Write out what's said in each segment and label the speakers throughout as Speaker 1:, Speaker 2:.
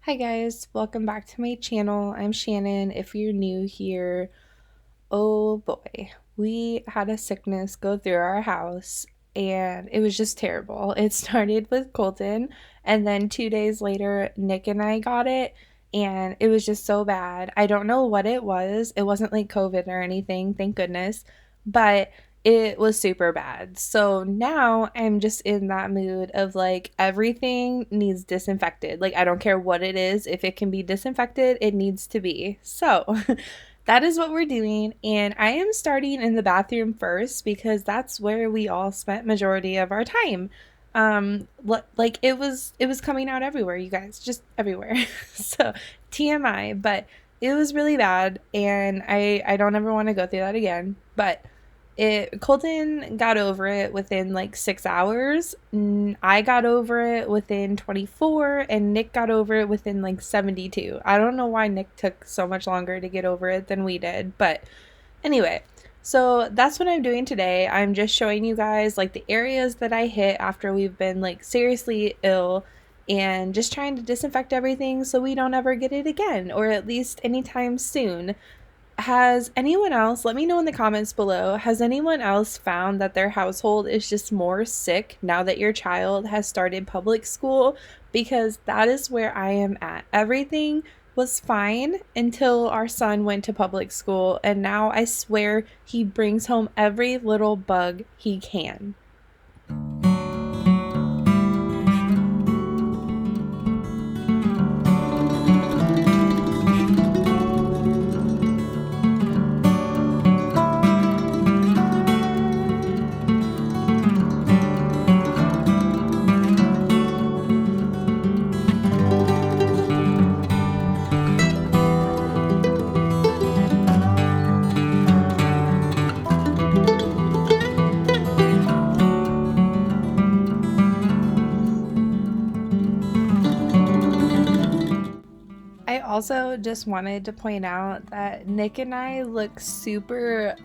Speaker 1: Hi guys, welcome back to my channel. I'm Shannon. If you're new here, oh boy, we had a sickness go through our house and it was just terrible. It started with Colton, and then 2 days later, Nick and I got it, and it was just so bad. I don't know what it was. It wasn't like COVID or anything, thank goodness, but it was super bad. So now I'm just in that mood of like everything needs disinfected. Like, I don't care what it is. If it can be disinfected, it needs to be. So that is what we're doing, and I am starting in the bathroom first because that's where we all spent majority of our time. Like it was coming out everywhere, you guys, just everywhere. So TMI, but it was really bad, and I don't ever want to go through that again. But it Colton got over it within like 6 hours. I got over it within 24, and Nick got over it within like 72. I don't know why Nick took so much longer to get over it than we did, but anyway, so that's what I'm doing today. I'm just showing you guys like the areas that I hit after we've been like seriously ill, and just trying to disinfect everything so we don't ever get it again, or at least anytime soon. Has anyone else, let me know in the comments below, has anyone else found that their household is just more sick now that your child has started public school? Because that is where I am at. Everything was fine until our son went to public school, and now I swear he brings home every little bug he can. I also just wanted to point out that Nick and I look super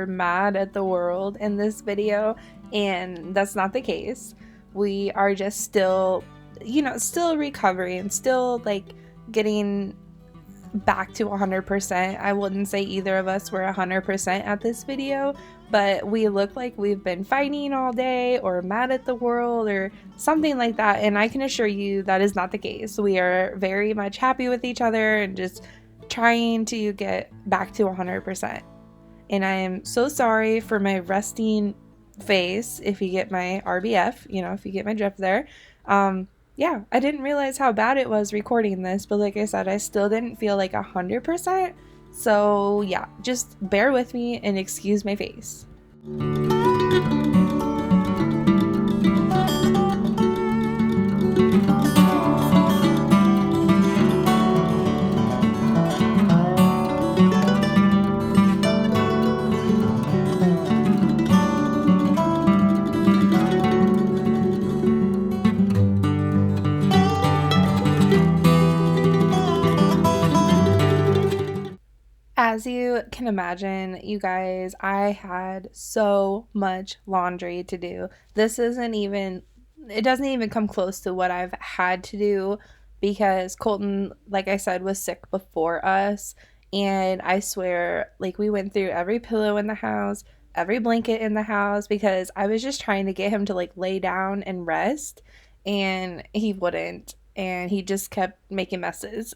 Speaker 1: mad at the world in this video, and that's not the case. We are just still, still recovering, still like getting back to 100%. I wouldn't say either of us were 100% at this video, but we look like we've been fighting all day or mad at the world or something like that, and I can assure you that is not the case. We are very much happy with each other and just trying to get back to 100%. And I am so sorry for my resting face, if you get my RBF, if you get my drift there. Yeah, I didn't realize how bad it was recording this, but like I said, I still didn't feel like 100%. So yeah, just bear with me and excuse my face. As you can imagine, you guys, I had so much laundry to do. This isn't even, it doesn't even come close to what I've had to do because Colton, like I said, was sick before us. And I swear, like, we went through every pillow in the house, every blanket in the house, because I was just trying to get him to like lay down and rest, and he wouldn't. And he just kept making messes.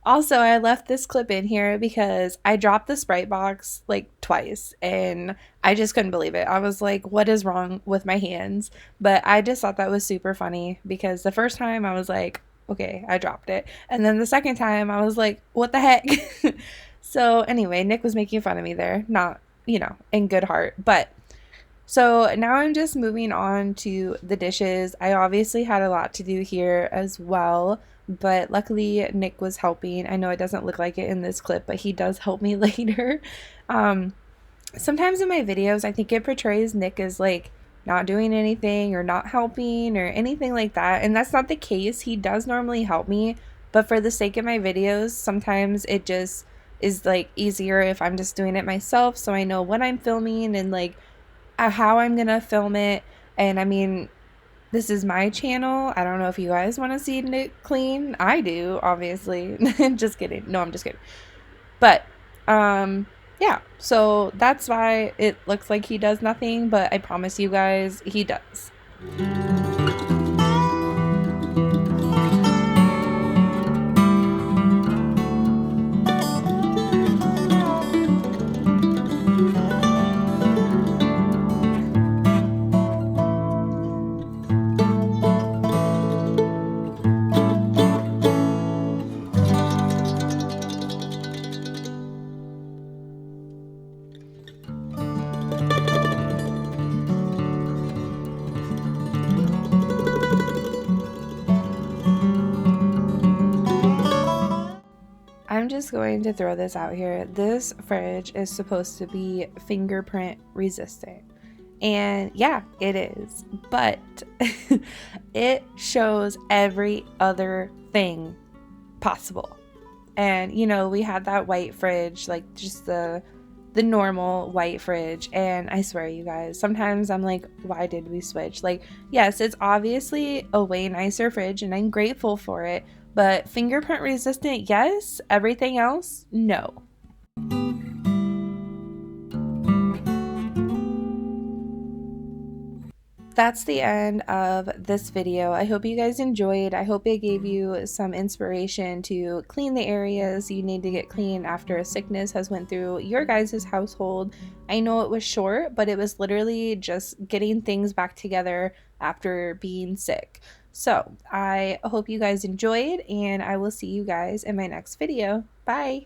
Speaker 1: Also, I left this clip in here because I dropped the Sprite box like twice, and I just couldn't believe it. I was like, what is wrong with my hands? But I just thought that was super funny because the first time I was like, okay, I dropped it. And then the second time I was like, what the heck? So, anyway, Nick was making fun of me there, not, in good heart. But so now I'm just moving on to the dishes. I obviously had a lot to do here as well, but luckily Nick was helping. I know it doesn't look like it in this clip, but he does help me later. Um, Sometimes in my videos, I think it portrays Nick as like not doing anything or not helping or anything like that, and that's not the case. He does normally help me, but for the sake of my videos, sometimes it just is like easier if I'm just doing it myself so I know what I'm filming and like how I'm gonna film it. And I mean, This is my channel. I don't know if you guys want to see it clean. I do, obviously. Just kidding. No, I'm just kidding. But yeah, so that's why it looks like he does nothing, but I promise you guys he does. I'm just going to throw this out here. This fridge is supposed to be fingerprint resistant. And yeah, it is. But it shows every other thing possible. And you know, we had that white fridge, like just the normal white fridge, and I swear you guys, sometimes I'm like, why did we switch? Like, yes, it's obviously a way nicer fridge and I'm grateful for it, but fingerprint resistant, yes, everything else, no. That's the end of this video. I hope you guys enjoyed. I hope it gave you some inspiration to clean the areas you need to get clean after a sickness has went through your guys' household. I know it was short, but it was literally just getting things back together after being sick. So I hope you guys enjoyed, and I will see you guys in my next video. Bye!